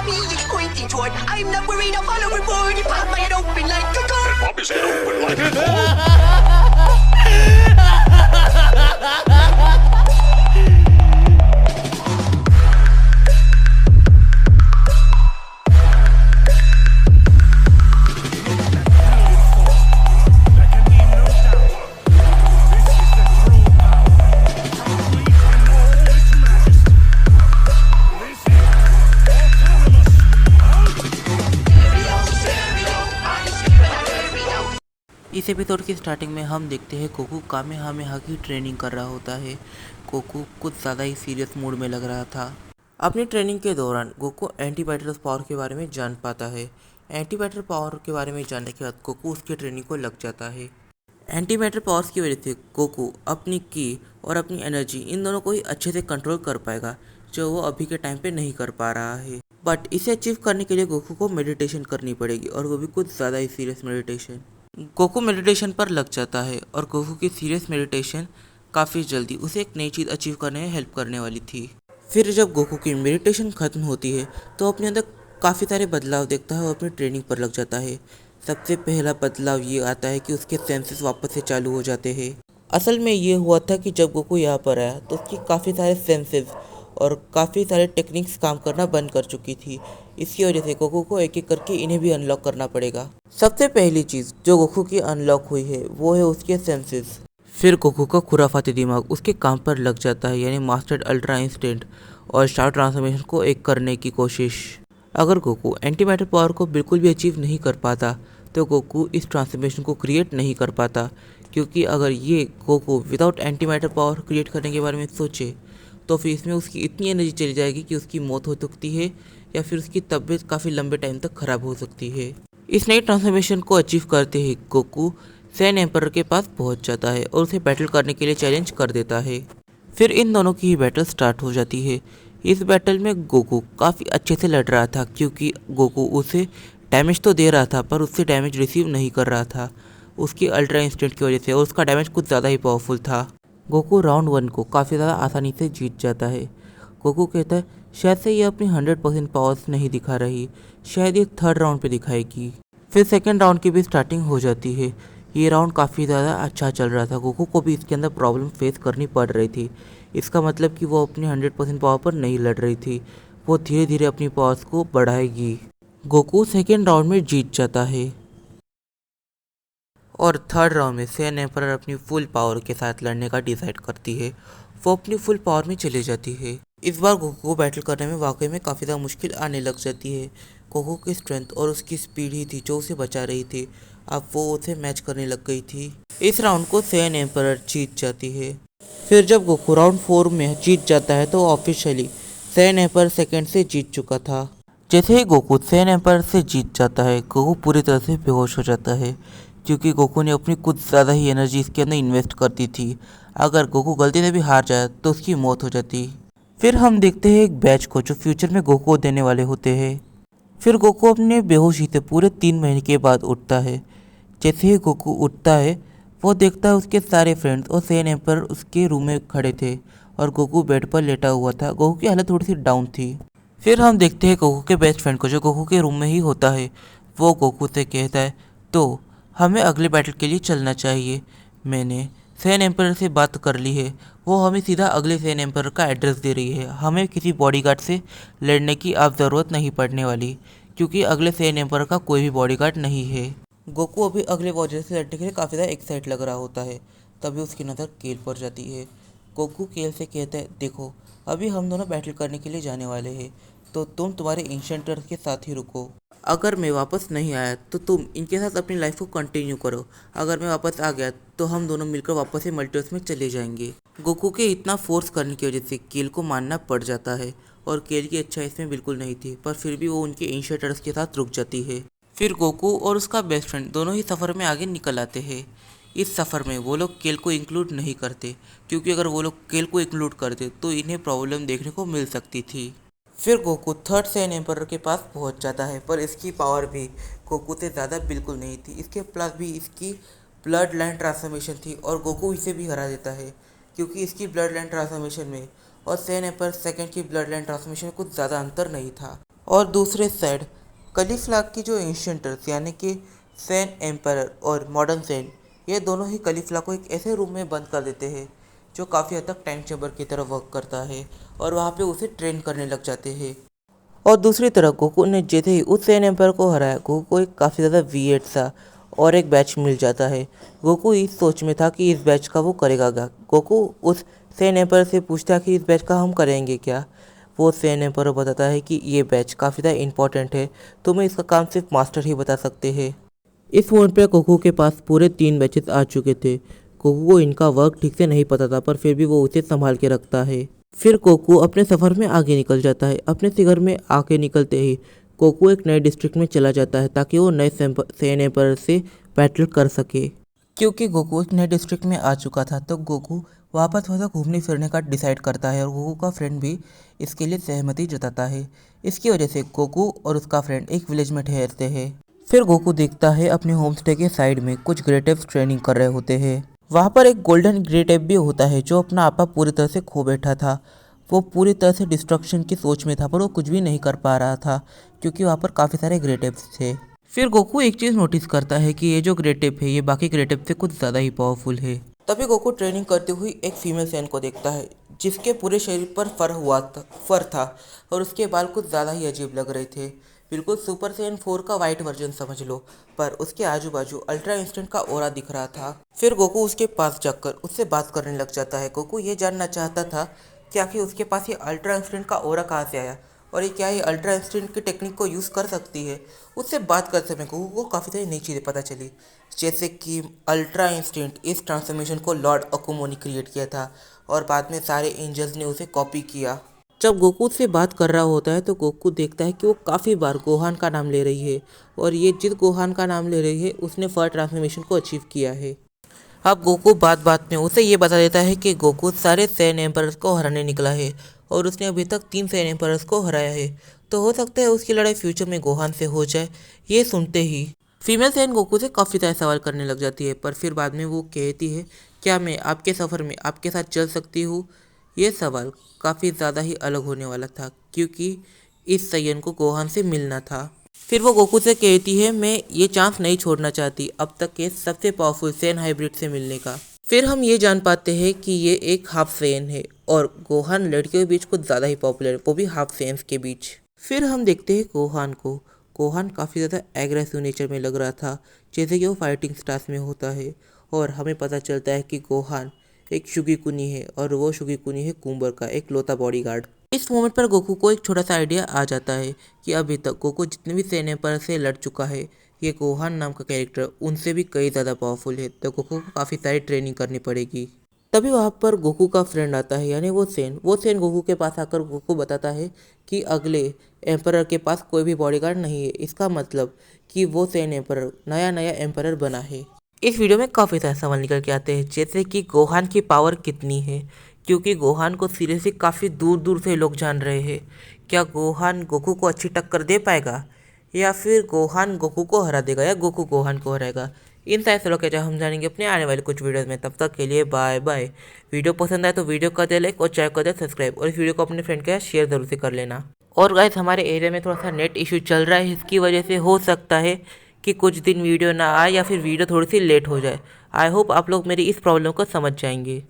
me is pointing toward. I'm not worried, I'll follow reward. If I'm wide open like a door. And Bobby's head open like a door. इस episode की starting में हम देखते हैं Goku Kamehameha की training कर रहा होता है। गोकू कुछ ज़्यादा ही सीरियस मूड में लग रहा था। अपनी ट्रेनिंग के दौरान गोकू एंटीबैटल पावर के बारे में जान पाता है। एंटीबैटल पावर के बारे में जानने के बाद गोकू उसकी ट्रेनिंग को लग जाता है। एंटीबैटल पावर्स की वजह से गोकू अपनी की और अपनी एनर्जी इन दोनों को ही अच्छे से कंट्रोल कर पाएगा, जो वो अभी के टाइम पे नहीं कर पा रहा है। बट इसे अचीव करने के लिए गोकू को मेडिटेशन करनी पड़ेगी, और वो भी कुछ ज़्यादा ही सीरियस मेडिटेशन। गोकू मेडिटेशन पर लग जाता है और गोकू की सीरियस मेडिटेशन काफ़ी जल्दी उसे एक नई चीज़ अचीव करने में हेल्प करने वाली थी। फिर जब गोकू की मेडिटेशन खत्म होती है तो अपने अंदर काफ़ी सारे बदलाव देखता है और अपनी ट्रेनिंग पर लग जाता है। सबसे पहला बदलाव ये आता है कि उसके सेंसेस वापस से चालू हो जाते हैं। असल में ये हुआ था कि जब गोकू यहाँ पर आया तो उसकी काफ़ी सारे सेंसेस और काफ़ी सारे टेक्निक्स काम करना बंद कर चुकी थी। इसकी वजह से गोकू को एक एक करके इन्हें भी अनलॉक करना पड़ेगा। सबसे पहली चीज़ जो गोकू की अनलॉक हुई है वो है उसके सेंसेस। फिर गोकू का खुराफाती दिमाग उसके काम पर लग जाता है, यानी मास्टर्ड अल्ट्रा इंस्टेंट और स्टार ट्रांसफॉर्मेशन को एक करने की कोशिश। अगर गोकू एंटीमैटर पावर को बिल्कुल भी अचीव नहीं कर पाता तो गोकू इस ट्रांसफॉर्मेशन को क्रिएट नहीं कर पाता, क्योंकि अगर ये Goku without antimatter power create करने के बारे में सोचे तो फिर इसमें उसकी इतनी एनर्जी चली जाएगी कि उसकी मौत हो सकती है या फिर उसकी तबीयत काफ़ी लंबे टाइम तक खराब हो सकती है। इस नई ट्रांसफॉर्मेशन को अचीव करते ही गोकू सैन एम्परर के पास पहुंच जाता है और उसे बैटल करने के लिए चैलेंज कर देता है। फिर इन दोनों की ही बैटल स्टार्ट हो जाती है। इस बैटल में गोकू काफ़ी अच्छे से लड़ रहा था, क्योंकि गोकू उसे डैमेज तो दे रहा था पर उससे डैमेज रिसीव नहीं कर रहा था उसकी अल्ट्रा इंस्टेंट की वजह से, और उसका डैमेज कुछ ज़्यादा ही पावरफुल था। गोकू राउंड 1 को काफ़ी ज़्यादा आसानी से जीत जाता है। गोकू कहता है शायद से ये अपनी 100% पावर्स नहीं दिखा रही, शायद ये थर्ड राउंड पे दिखाएगी। फिर सेकंड राउंड की भी स्टार्टिंग हो जाती है। ये राउंड काफ़ी ज़्यादा अच्छा चल रहा था। गोकू को भी इसके अंदर प्रॉब्लम फेस करनी पड़ रही थी। इसका मतलब कि वो अपनी 100% पावर पर नहीं लड़ रही थी, वो धीरे धीरे अपनी पावर्स को बढ़ाएगी। गोकू सेकेंड राउंड में जीत जाता है और थर्ड राउंड में सैन एम्परर अपनी फुल पावर के साथ लड़ने का डिसाइड करती है। वो अपनी फुल पावर में चली जाती है। इस बार गोकू को बैटल करने में वाकई में काफ़ी ज़्यादा मुश्किल आने लग जाती है। गोकू की स्ट्रेंथ और उसकी स्पीड ही थी जो उसे बचा रही थी, अब वो उसे मैच करने लग गई थी। इस राउंड को सैन एम्परर जीत जाती है। फिर जब गोकू राउंड 4 में जीत जाता है तो ऑफिशियली सैन एम्परर सेकेंड से जीत चुका था। जैसे ही गोकू सैन एम्परर से जीत जाता है, गोकू पूरी तरह से बेहोश हो जाता है, क्योंकि गोकू ने अपनी कुछ ज़्यादा ही एनर्जी इसके अंदर इन्वेस्ट कर दी थी। अगर गोकू गलती से भी हार जाए तो उसकी मौत हो जाती। फिर हम देखते हैं एक बैच को जो फ्यूचर में गोकू को देने वाले होते हैं। फिर गोकू अपने बेहोशी से पूरे 3 महीने के बाद उठता है। जैसे ही गोकू उठता है वो देखता है उसके सारे फ्रेंड्स और सैन एम्परर उसके रूम में खड़े थे और गोकू बेड पर लेटा हुआ था। गोकू की हालत थोड़ी सी डाउन थी। फिर हम देखते हैं गोकू के बेस्ट फ्रेंड को जो गोकू के रूम में ही होता है। वो गोकू से कहता है तो हमें अगले बैटल के लिए चलना चाहिए। मैंने सैन एम्परर से बात कर ली है, वो हमें सीधा अगले सैन एम्परर का एड्रेस दे रही है। हमें किसी बॉडीगार्ड से लड़ने की अब ज़रूरत नहीं पड़ने वाली, क्योंकि अगले सैन एम्परर का कोई भी बॉडीगार्ड नहीं है। गोकू अभी अगले वॉरियर से लड़ने के लिए काफ़ी ज़्यादा एक्साइट लग रहा होता है। तभी उसकी नज़र केल पर जाती है। गोकू केल से कहता है देखो अभी हम दोनों बैटल करने के लिए जाने वाले हैं, तो तुम तुम्हारे इंशेंटर्स के साथ ही रुको। अगर मैं वापस नहीं आया तो तुम इनके साथ अपनी लाइफ को कंटिन्यू करो। अगर मैं वापस आ गया तो हम दोनों मिलकर वापस से मल्टीवर्स में चले जाएंगे। गोकू के इतना फोर्स करने की वजह से केल को मानना पड़ जाता है, और केल की इच्छा इसमें बिल्कुल नहीं थी, पर फिर भी वो उनके इंशेंटर्स के साथ रुक जाती है। फिर गोकू और उसका बेस्ट फ्रेंड दोनों ही सफ़र में आगे निकल आते हैं। इस सफ़र में वो लोग केल को इंक्लूड नहीं करते, क्योंकि अगर वो लोग केल को इंक्लूड करते तो इन्हें प्रॉब्लम देखने को मिल सकती थी। फिर गोकू थर्ड सैन एम्परर के पास पहुंच जाता है, पर इसकी पावर भी गोकू से ज़्यादा बिल्कुल नहीं थी। इसके प्लस भी इसकी ब्लड लाइन ट्रांसफॉर्मेशन थी, और गोकू इसे भी हरा देता है, क्योंकि इसकी ब्लड लाइन ट्रांसफॉर्मेशन में और सैन एम्परर सेकेंड की ब्लड लाइन ट्रांसफॉर्मेशन में कुछ ज़्यादा अंतर नहीं था। और दूसरे साइड कलीफ्लाग की जो एंशियंटर्स यानी कि सैन एम्पायर और मॉडर्न सैन, ये दोनों ही कलीफ्लाग को एक ऐसे रूम में बंद कर देते हैं जो काफ़ी हद तक टैंक चैम्बर की तरह वर्क करता है और वहाँ पे उसे ट्रेन करने लग जाते हैं। और दूसरी तरफ गोकू ने जैसे ही उस सैन एम्पायर को हराया, गोकू को एक काफ़ी ज़्यादा वियर्ड सा और एक बैच मिल जाता है। गोकू इस सोच में था कि इस बैच का वो करेगा क्या। गोकू उस सैन एम्पायर से पूछता है कि इस बैच का हम करेंगे क्या। वो सैन एम्पायर बताता है कि ये बैच काफ़ी ज़्यादा इंपॉर्टेंट है, तुम्हें इसका काम सिर्फ मास्टर ही बता सकते हैं। इस मोड पे गोकू के पास पूरे 3 बैचेस आ चुके थे। गोकू को इनका वर्क ठीक से नहीं पता था, पर फिर भी वो उसे संभाल के रखता है। फिर गोकू अपने सफ़र में आगे निकल जाता है। अपने शिखर में आगे निकलते ही गोकू एक नए डिस्ट्रिक्ट में चला जाता है ताकि वो नए सैन एम्पायर से बैटल कर सके। क्योंकि गोकू एक नए डिस्ट्रिक्ट में आ चुका था तो गोकू वापस थोड़ा सा घूमने फिरने का डिसाइड करता है और गोकू का फ्रेंड भी इसके लिए सहमति जताता है। इसकी वजह से गोकू और उसका फ्रेंड एक विलेज में ठहरते हैं। फिर गोकू देखता है अपने होम स्टे के साइड में कुछ ग्रेटेव्स ट्रेनिंग कर रहे होते हैं। वहाँ पर एक गोल्डन ग्रेटेव भी होता है जो अपना आपा पूरी तरह से खो बैठा था। वो पूरी तरह से डिस्ट्रक्शन की सोच में था, पर वो कुछ भी नहीं कर पा रहा था क्योंकि वहाँ पर काफ़ी सारे ग्रेटेव्स थे। फिर गोकू एक चीज़ नोटिस करता है कि ये जो ग्रेटेव है ये बाकी ग्रेटेव से कुछ ज़्यादा ही पावरफुल है। तभी गोकू ट्रेनिंग करती हुई एक फीमेल सैन को देखता है जिसके पूरे शरीर पर फर था और उसके बाल कुछ ज़्यादा ही अजीब लग रहे थे। बिल्कुल सुपर सैन 4 का वाइट वर्जन समझ लो, पर उसके आजू बाजू अल्ट्रा इंस्टेंट का ओरा दिख रहा था। फिर गोकू उसके पास जाकर उससे बात करने लग जाता है। गोकू ये जानना चाहता था कि आखिर उसके पास ये अल्ट्रा इंस्टेंट का ओरा कहाँ से आया और ये क्या ये अल्ट्रा इंस्टेंट की टेक्निक को यूज़ कर सकती है। उससे बात करते समय गोकू को काफ़ी सारी नई चीज़ें पता चली, जैसे कि अल्ट्रा इंस्टेंट इस ट्रांसफॉर्मेशन को लॉर्ड अकुमो ने क्रिएट किया था और बाद में सारे एंजल्स ने उसे कॉपी किया। जब गोकू से बात कर रहा होता है तो गोकू देखता है कि वो काफ़ी बार गोहान का नाम ले रही है और ये जिस गोहान का नाम ले रही है उसने फर ट्रांसफॉर्मेशन को अचीव किया है। अब गोकू बात बात में उसे ये बता देता है कि गोकू सारे सैन एम्पायर्स को हराने निकला है और उसने अभी तक 3 सैन एम्पायर्स को हराया है, तो हो सकता है उसकी लड़ाई फ्यूचर में गोहान से हो जाए। ये सुनते ही फीमेल सैन गोकू से काफ़ी सारे सवाल करने लग जाती है, पर फिर बाद में वो कहती है क्या मैं आपके सफ़र में आपके साथ चल सकती हूँ। ये सवाल काफ़ी ज़्यादा ही अलग होने वाला था क्योंकि इस सैयन को गोहान से मिलना था। फिर वो गोकू से कहती है मैं ये चांस नहीं छोड़ना चाहती अब तक के सबसे पावरफुल सैन हाइब्रिड से मिलने का। फिर हम ये जान पाते हैं कि ये एक हाफ सैन है और गोहान लड़कियों के बीच कुछ ज़्यादा ही पॉपुलर है, वो भी हाफ सैन्स के बीच। फिर हम देखते हैं गोहान को। गोहान काफ़ी ज़्यादा एग्रेसिव नेचर में लग रहा था जैसे कि वो फाइटिंग स्टार्स में होता है और हमें पता चलता है कि गोहान एक शुगीकुनी है और वो शुगीकुनी है कुंबर का एक लौता बॉडीगार्ड। इस मोमेंट पर गोकू को एक छोटा सा आइडिया आ जाता है कि अभी तक गोकू जितने भी सैन एम्पायर से लड़ चुका है ये गोहान नाम का कैरेक्टर उनसे भी कई ज़्यादा पावरफुल है, तो गोकू को काफ़ी सारी ट्रेनिंग करनी पड़ेगी। तभी वहाँ पर गोकू का फ्रेंड आता है यानी वो सैन गोकू के पास आकर गोकू बताता है कि अगले एम्पायर के पास कोई भी बॉडीगार्ड नहीं है। इसका मतलब कि वो सैन एम्पायर नया एम्पायर बना है। इस वीडियो में काफ़ी सारे सवाल निकल के आते हैं जैसे कि गोहान की पावर कितनी है, क्योंकि गोहान को सीरियसली काफ़ी दूर दूर से लोग जान रहे हैं। क्या गोहान गोकू को अच्छी टक्कर दे पाएगा या फिर गोहान गोकू को हरा देगा या गोकू गोहान को हराएगा। इन सारे सवालों के जवाब हम जानेंगे अपने आने वाले कुछ वीडियोस में। तब तक के लिए बाय बाय। वीडियो पसंद आए तो वीडियो कर दे लाइक और चैनल कर दे सब्सक्राइब और इस वीडियो को अपने फ्रेंड के साथ शेयर जरूर से कर लेना। और गाइस हमारे एरिया में थोड़ा सा नेट इशू चल रहा है, इसकी वजह से हो सकता है कि कुछ दिन वीडियो ना आए या फिर वीडियो थोड़ी सी लेट हो जाए। आई होप आप लोग मेरी इस प्रॉब्लम को समझ जाएंगे।